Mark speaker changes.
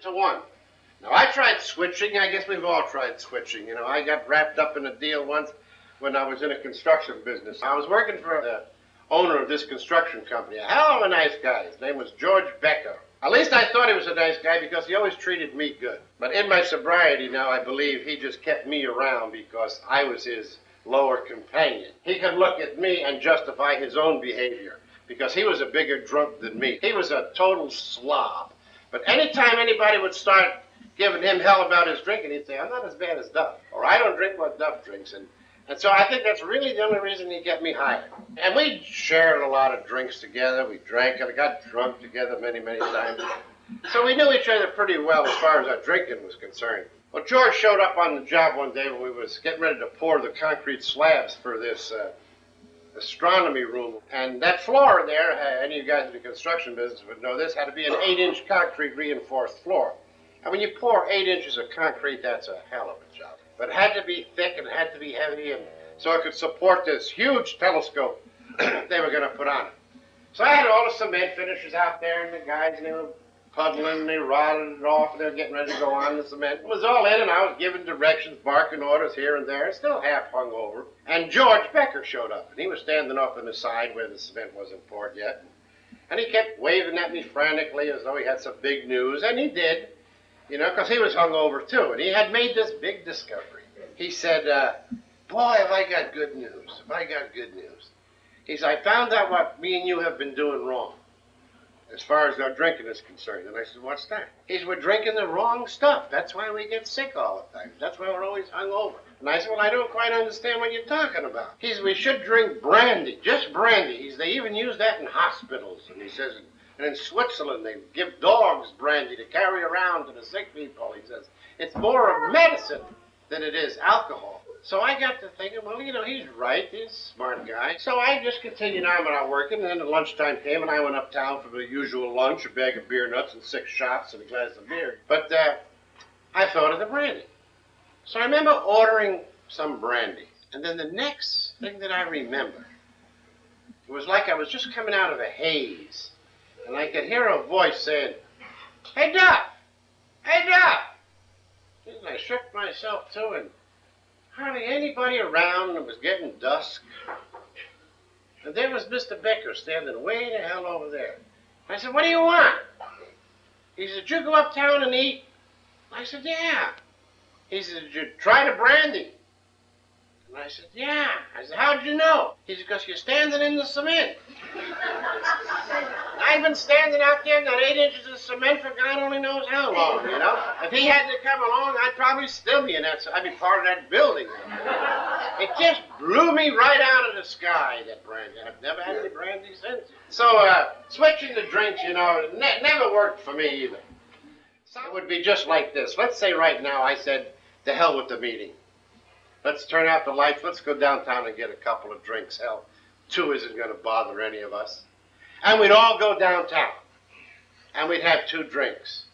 Speaker 1: to one. Now, I tried switching. I guess we've all tried switching. You know, I got wrapped up in a deal once when I was in a construction business. I was working for the owner of this construction company, a hell of a nice guy. His name was George Becker. At least I thought he was a nice guy because he always treated me good. But in my sobriety now, I believe he just kept me around because I was his lower companion. He could look at me and justify his own behavior because he was a bigger drunk than me. He was a total slob. But anytime anybody would start giving him hell about his drinking, he'd say, I'm not as bad as Duff, or I don't drink what Duff drinks. And so I think that's really the only reason he got me hired. And we shared a lot of drinks together. We drank and got drunk together many, many times. So we knew each other pretty well as far as our drinking was concerned. Well, George showed up on the job one day when we was getting ready to pour the concrete slabs for this astronomy room. And that floor there, any of you guys in the construction business would know this, had to be an 8-inch concrete reinforced floor. And when you pour 8 inches of concrete, that's a hell of a job. But it had to be thick and it had to be heavy, and so it could support this huge telescope they were going to put on it. So I had all the cement finishers out there, and the guys, and they were puddling, and they rotted it off, and they were getting ready to go on the cement. It was all in, and I was giving directions, barking orders here and there, still half hungover. And George Becker showed up, and he was standing up on the side where the cement wasn't poured yet. And he kept waving at me frantically as though he had some big news, and he did. You know, because he was hungover too, and he had made this big discovery. He said, boy, have I got good news. Have I got good news. He said, I found out what me and you have been doing wrong as far as our drinking is concerned. And I said, what's that? He said, we're drinking the wrong stuff. That's why we get sick all the time. That's why we're always hungover. And I said, well, I don't quite understand what you're talking about. He said, we should drink brandy, just brandy. He said, they even use that in hospitals. And he says, and in Switzerland, they give dogs brandy to carry around to the sick people. He says, it's more of medicine than it is alcohol. So I got to thinking, well, you know, he's right. He's a smart guy. So I just continued on without working, and then the lunchtime came, and I went uptown for the usual lunch, a bag of beer nuts and 6 shots and a glass of beer. But I thought of the brandy. So I remember ordering some brandy. And then the next thing that I remember, it was like I was just coming out of a haze. And I could hear a voice saying, hey, Duff! Hey, Duff! And I shook myself, too, and hardly anybody around, and it was getting dusk. And there was Mr. Becker standing way the hell over there. I said, what do you want? He said, did you go uptown and eat? I said, yeah. He said, did you try the brandy? And I said, yeah. I said, how'd you know? He said, because you're standing in the cement. I've been standing out there in that 8 inches of cement for God only knows how long, you know? If he had to come along, I'd probably still be in that, I'd be part of that building. It just blew me right out of the sky, that brandy. I've never had any brandy since. So, switching the drinks, you know, never worked for me either. So it would be just like this. Let's say right now I said, to hell with the meeting. Let's turn out the lights. Let's go downtown and get a couple of drinks. Hell, 2 isn't going to bother any of us. And we'd all go downtown. And we'd have 2 drinks.